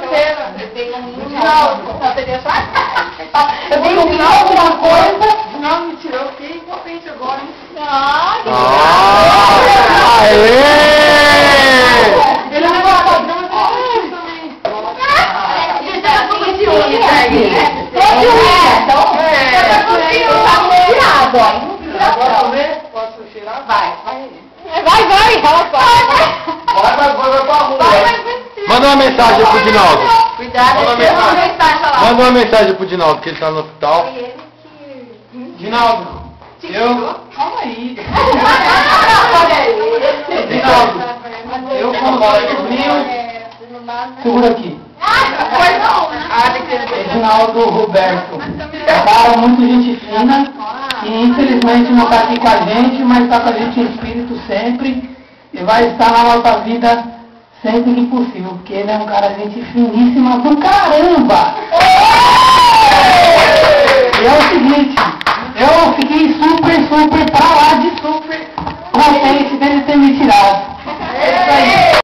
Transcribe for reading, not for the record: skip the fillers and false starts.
Eu tenho um sinal, só teria só a cara. Eu tenho um sinal, alguma coisa. Não, me tirou, fiquei impotente agora, hein? Ah, que Ele levou a padrão, mas eu também. Você tá com ciúme, né? Tô tirado, ó. Posso ver? Posso cheirar? Vai, ela Vai pra rua. Manda uma mensagem pro Dinaldo. Cuidado, Manda uma deixa eu mensagem. mensagem lá. Manda uma mensagem pro Dinaldo, que ele tá no hospital. Dinaldo, calma aí. Dinaldo, eu como dormiu. Segura aqui. Reginaldo Roberto. Cara, muito gente fina. E infelizmente não está aqui com a gente, mas está com a gente em espírito sempre. E vai estar na nossa vida sempre que possível. Porque ele é um cara gente finíssima do caramba. E é o seguinte, eu fiquei super pra lá de super contente dele ter me tirado.